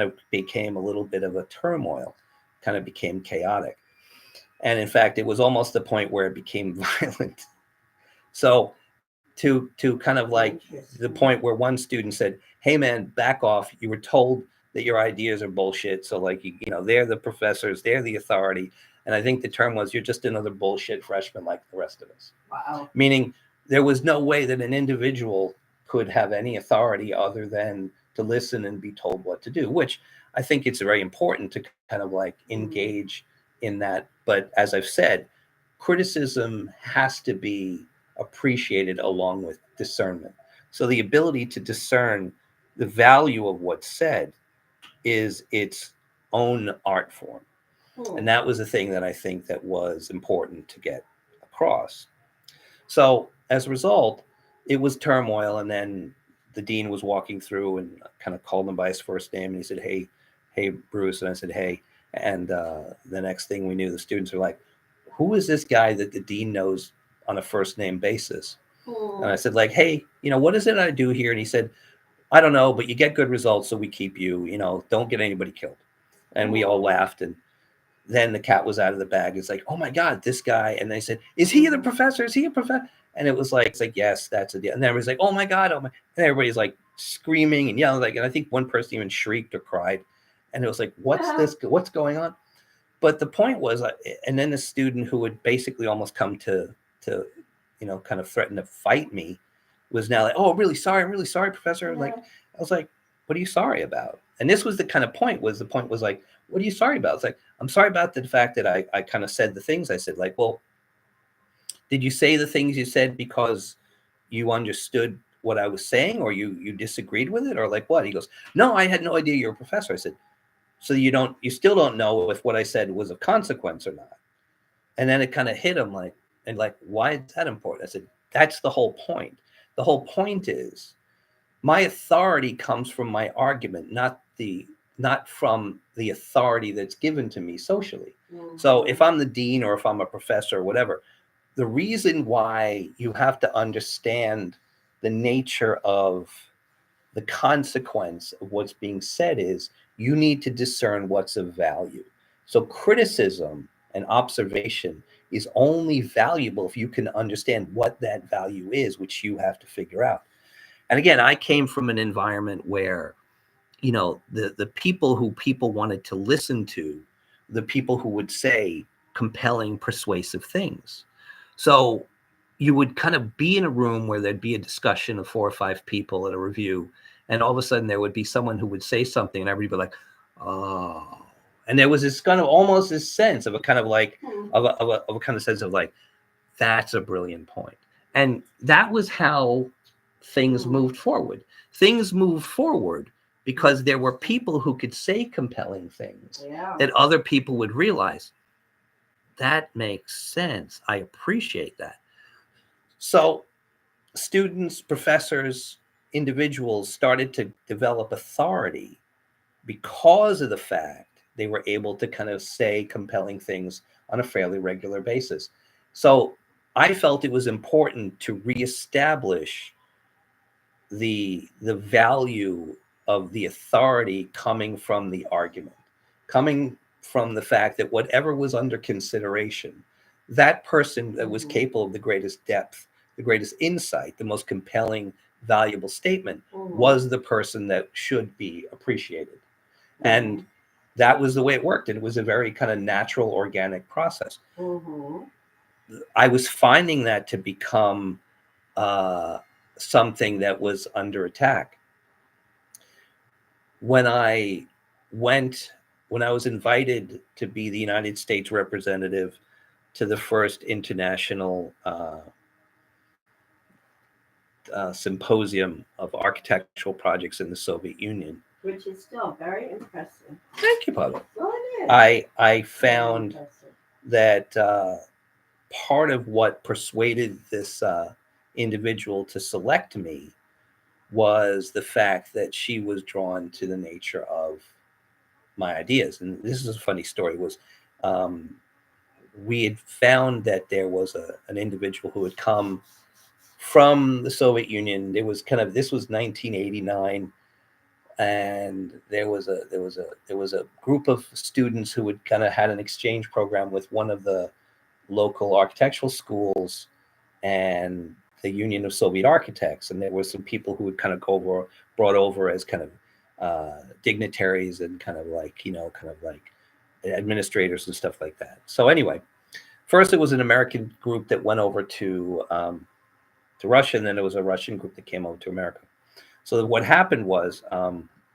of became a little bit of a turmoil, kind of became chaotic. And in fact, it was almost the point where it became violent. So to kind of like the point where one student said, "Hey man, back off. You were told that your ideas are bullshit. So like they're the professors, they're the authority." And I think the term was, "You're just another bullshit freshman like the rest of us." Meaning there was no way that an individual could have any authority other than to listen and be told what to do, which I think it's very important to kind of like engage in that. But as I've said, criticism has to be appreciated along with discernment. So the ability to discern the value of what's said is its own art form. And that was the thing that I think that was important to get across. So as a result, it was turmoil. And then the dean was walking through and kind of called him by his first name. And he said, hey, Bruce. And I said, hey. And the next thing we knew, the students were like, who is this guy that the dean knows on a first name basis? And I said, like, hey, what is it I do here? And he said, I don't know, but you get good results, so we keep you, don't get anybody killed. And we all laughed. And then the cat was out of the bag. It's like, oh my God, this guy. And they said, is he the professor? Is he a professor? And it's like, yes, that's a deal. And then everybody's like, oh my God, oh my. And everybody's like screaming and yelling. Like, and I think one person even shrieked or cried. And it was like, what's this? What's going on? But the point was, and then the student who would basically almost come to kind of threaten to fight me was now like, oh, I'm really sorry, professor. Like, I was like, what are you sorry about? And this was the kind of point was like, what are you sorry about? It's like, I'm sorry about the fact that I kind of said the things I said. Like, well, did you say the things you said because you understood what I was saying, or you disagreed with it, or like what? He goes, no, I had no idea you're a professor. I said, so you still don't know if what I said was of consequence or not. And then it kind of hit him like, why is that important? I said, that's the whole point. The whole point is my authority comes from my argument, not from the authority that's given to me socially. So if I'm the dean or if I'm a professor or whatever, the reason why you have to understand the nature of the consequence of what's being said is you need to discern what's of value. So criticism and observation is only valuable if you can understand what that value is, which you have to figure out. And again, I came from an environment where, the people who people wanted to listen to, the people who would say compelling, persuasive things. So you would kind of be in a room where there'd be a discussion of 4 or 5 people at a review, and all of a sudden there would be someone who would say something, and everybody would be like, oh. And there was this kind of almost this sense of a kind of like, of a kind of sense of like, that's a brilliant point. And that was how things moved forward. Things moved forward because there were people who could say compelling things that other people would realize, that makes sense. I appreciate that. So students, professors, individuals started to develop authority because of the fact they were able to kind of say compelling things on a fairly regular basis. So I felt it was important to reestablish the value of the authority coming from the argument, coming from the fact that whatever was under consideration, that person that was capable of the greatest depth, the greatest insight, the most compelling, valuable statement was the person that should be appreciated. And that was the way it worked. And it was a very kind of natural, organic process. I was finding that to become something that was under attack. When I was invited to be the United States representative to the first international symposium of architectural projects in the Soviet Union. Which is still very impressive. Thank you, Pablo. Well, it is. I found that part of what persuaded this individual to select me was the fact that she was drawn to the nature of my ideas. And this is a funny story. We had found that there was an individual who had come from the Soviet Union. This was 1989, and there was a group of students who had kind of had an exchange program with one of the local architectural schools and the Union of Soviet Architects, and there were some people who would kind of brought over as kind of dignitaries and kind of like administrators and stuff like that. So anyway, first it was an American group that went over to Russia, and then there was a Russian group that came over to America. So what happened was,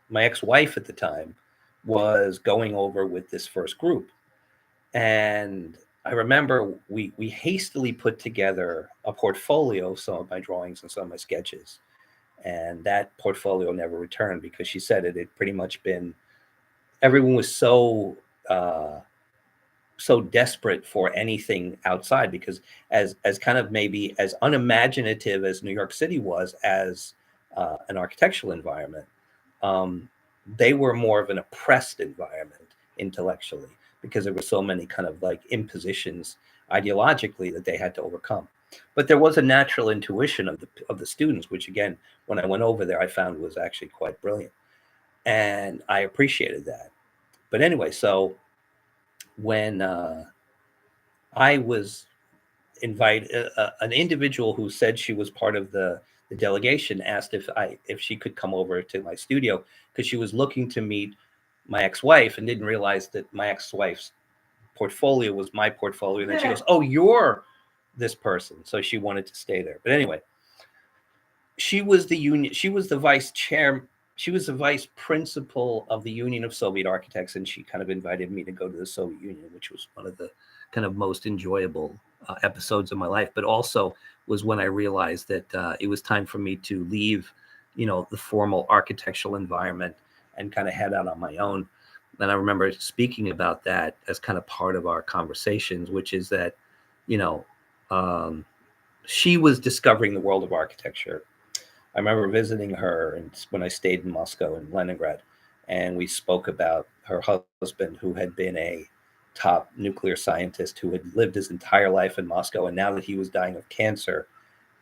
my ex-wife at the time was going over with this first group, and I remember we hastily put together a portfolio of some of my drawings and some of my sketches, and that portfolio never returned because she said it had pretty much been, everyone was uh, so desperate for anything outside, because as kind of maybe as unimaginative as New York City was as an architectural environment, um, they were more of an oppressed environment intellectually, because there were so many kind of like impositions ideologically that they had to overcome. But there was a natural intuition of the students, which again, when I went over there, I found was actually quite brilliant, and I appreciated that. But anyway, so when I was invited, an individual who said she was part of the delegation asked if she could come over to my studio, because she was looking to meet my ex-wife and didn't realize that my ex-wife's portfolio was my portfolio. And then she goes, "Oh, you're this person." So she wanted to stay there. But anyway, she was the vice chair, she was the vice principal of the Union of Soviet Architects, and she kind of invited me to go to the Soviet Union, which was one of the kind of most enjoyable episodes of my life, but also was when I realized that it was time for me to leave, the formal architectural environment and kind of head out on my own. And I remember speaking about that as kind of part of our conversations, which is that, you know, um, she was discovering the world of architecture. I remember visiting her and when I stayed in Moscow and Leningrad, and we spoke about her husband, who had been a top nuclear scientist who had lived his entire life in Moscow, and now that he was dying of cancer,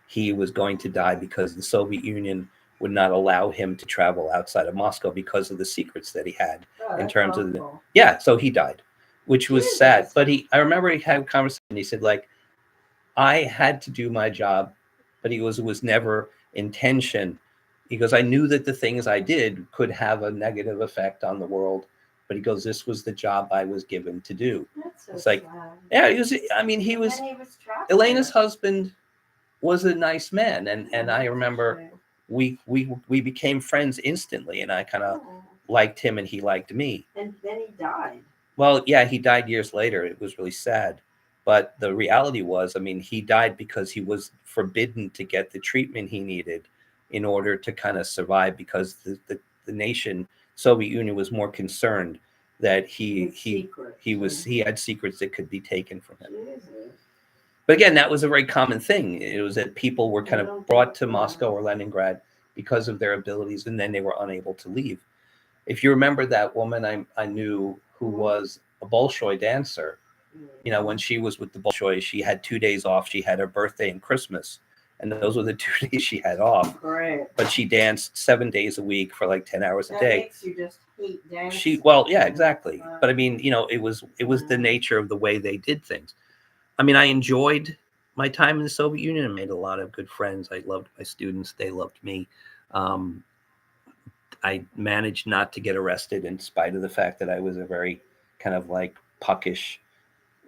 he was going to die because the Soviet Union would not allow him to travel outside of Moscow because of the secrets that he had in terms of the, yeah. So he died, which was sad. But I remember he had a conversation. He said, like, I had to do my job, but it was never intention, because I knew that the things I did could have a negative effect on the world. But he goes, this was the job I was given to do. That's so it's like, sad. Yeah, he was. I mean, he was. Elena's husband was a nice man, and I remember we became friends instantly, and I kind of liked him, and he liked me. And then he died. Well, yeah, he died years later. It was really sad. But the reality was, I mean, he died because he was forbidden to get the treatment he needed in order to kind of survive, because the nation, Soviet Union, was more concerned that he had secrets that could be taken from him. Jesus. But again, that was a very common thing. It was that people were kind of brought to Moscow or Leningrad because of their abilities, and then they were unable to leave. If you remember that woman I knew who was a Bolshoi dancer, when she was with the Bolshoi, she had 2 days off. She had her birthday and Christmas, and those were the 2 days she had off. Right. But she danced 7 days a week for like 10 hours a day. That makes you just hate dancing. Well, yeah, exactly. But I mean, it was the nature of the way they did things. I mean, I enjoyed my time in the Soviet Union. I made a lot of good friends. I loved my students. They loved me. Um, I managed not to get arrested in spite of the fact that I was a very kind of like puckish,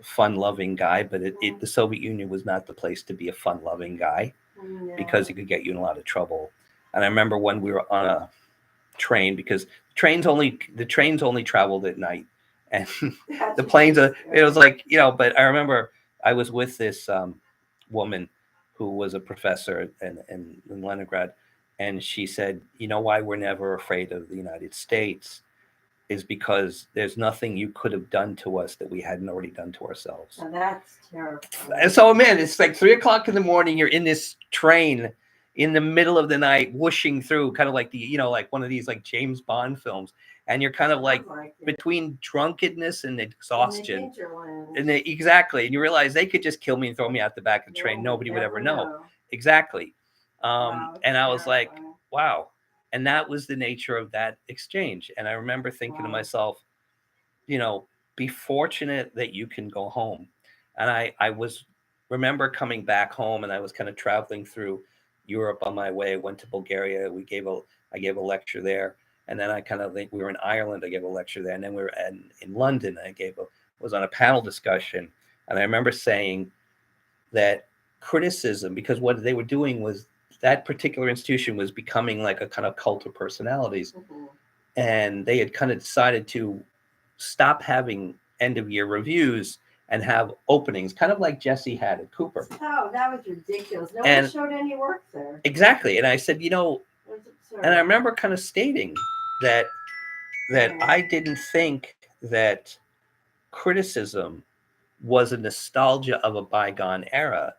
fun-loving guy. But the Soviet Union was not the place to be a fun-loving guy, because it could get you in a lot of trouble. And I remember when we were on a train, because the trains only traveled at night, and the planes it was like, but I remember I was with this woman who was a professor in Leningrad, and she said, you know why we're never afraid of the United States is because there's nothing you could have done to us that we hadn't already done to ourselves. Now that's terrifying. And so, man, it's like 3 o'clock in the morning. You're in this train in the middle of the night, whooshing through, kind of like like one of these like James Bond films, and you're kind of like between drunkenness and exhaustion. Exactly, and you realize they could just kill me and throw me out the back of the train. Nobody would ever know. Exactly. And I was like, wow. And that was the nature of that exchange. And I remember thinking to myself, be fortunate that you can go home. And I remember coming back home, and I was kind of traveling through Europe on my way. I went to Bulgaria. I gave a lecture there. And then I kind of think we were in Ireland. I gave a lecture there. And then we were in London. I was on a panel discussion. And I remember saying that criticism, because what they were doing was that particular institution was becoming like a kind of cult of personalities, and they had kind of decided to stop having end of year reviews and have openings, kind of like Jesse had at Cooper. Oh, that was ridiculous. No one showed any work there. Exactly. And I said, and I remember kind of stating that I didn't think that criticism was a nostalgia of a bygone era.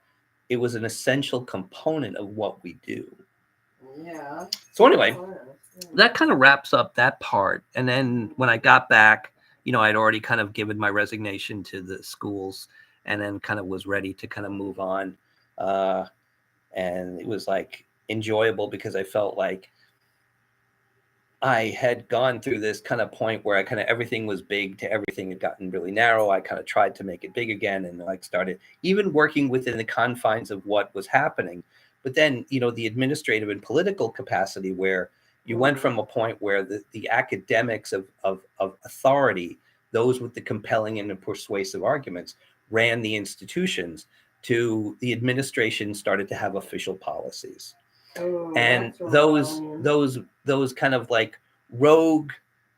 It was an essential component of what we do. Yeah. So anyway, that kind of wraps up that part. And then when I got back, I'd already kind of given my resignation to the schools, and then kind of was ready to kind of move on. And it was like enjoyable because I felt like I had gone through this kind of point where I kind of everything was big to everything had gotten really narrow. I kind of tried to make it big again, and like started even working within the confines of what was happening. But then, the administrative and political capacity where you went from a point where the academics of authority, those with the compelling and the persuasive arguments, ran the institutions, to the administration started to have official policies. And those kind of like rogue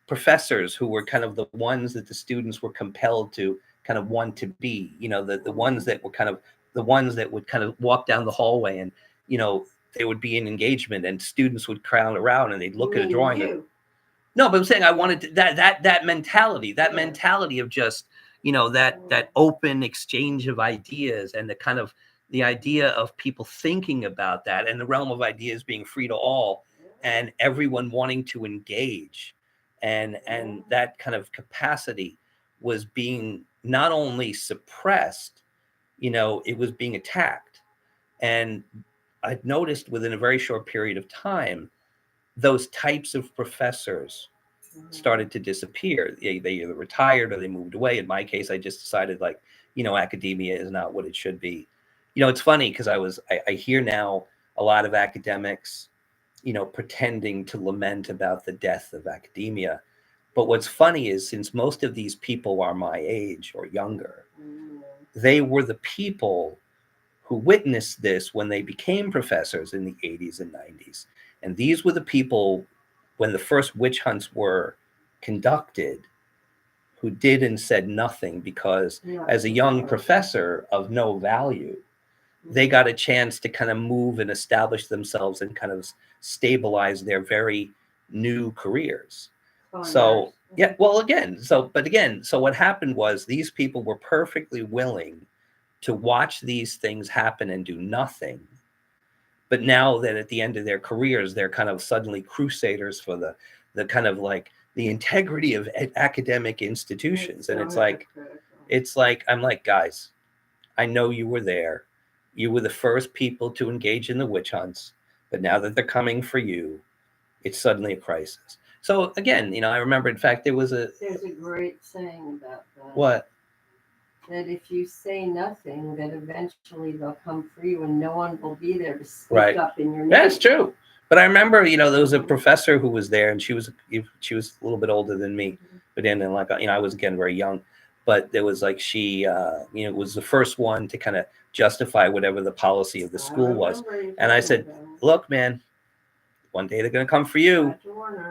professors who were kind of the ones that the students were compelled to kind of want to be, the ones that were kind of the ones that would kind of walk down the hallway, and there would be an engagement and students would crowd around and they'd look at a drawing. No, but I'm saying I wanted to, that mentality, mentality of just, that open exchange of ideas, and the idea of people thinking about that, and the realm of ideas being free to all, and everyone wanting to engage, and that kind of capacity was being not only suppressed, it was being attacked. And I've noticed within a very short period of time, those types of professors started to disappear. They either retired or they moved away. In my case, I just decided academia is not what it should be. It's funny because I hear now a lot of academics, pretending to lament about the death of academia. But what's funny is, since most of these people are my age or younger, they were the people who witnessed this when they became professors in the 80s and 90s. And these were the people, when the first witch hunts were conducted, who did and said nothing, because as a young professor of no value, they got a chance to kind of move and establish themselves and kind of stabilize their very new careers. So what happened was, these people were perfectly willing to watch these things happen and do nothing. But now that at the end of their careers, they're kind of suddenly crusaders for the kind of like the integrity of academic institutions. And it's like, I'm like, guys, I know you were there. You were the first people to engage in the witch hunts, but now that they're coming for you, it's suddenly a crisis. So again, I remember, in fact, there's a great saying about that. What? That if you say nothing, that eventually they'll come for you, and no one will be there to speak up in your name. That's true. But I remember, there was a professor who was there, and she was a little bit older than me, but then I was again very young. But there was she was the first one to kind of justify whatever the policy of the school was. And I said, look, man, one day they're going to come for you,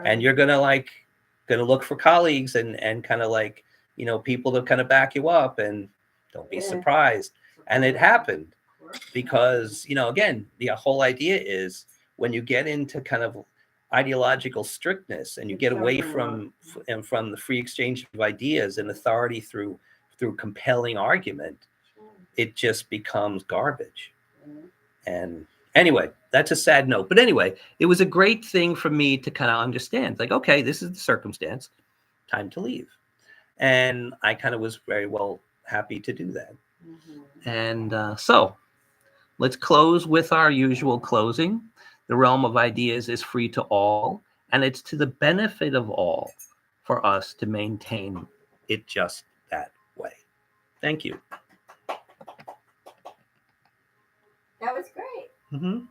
and you're going to look for colleagues and kind of people to kind of back you up, and don't be surprised. And it happened, because, again, the whole idea is, when you get into kind of ideological strictness, and you get away from the free exchange of ideas and authority through compelling argument, it just becomes garbage. And anyway, that's a sad note. But anyway, it was a great thing for me to kind of understand, like, okay, this is the circumstance, time to leave. And I kind of was very well happy to do that. And so let's close with our usual closing. The realm of ideas is free to all, and it's to the benefit of all for us to maintain it just that way. Thank you. That was great. Mm-hmm.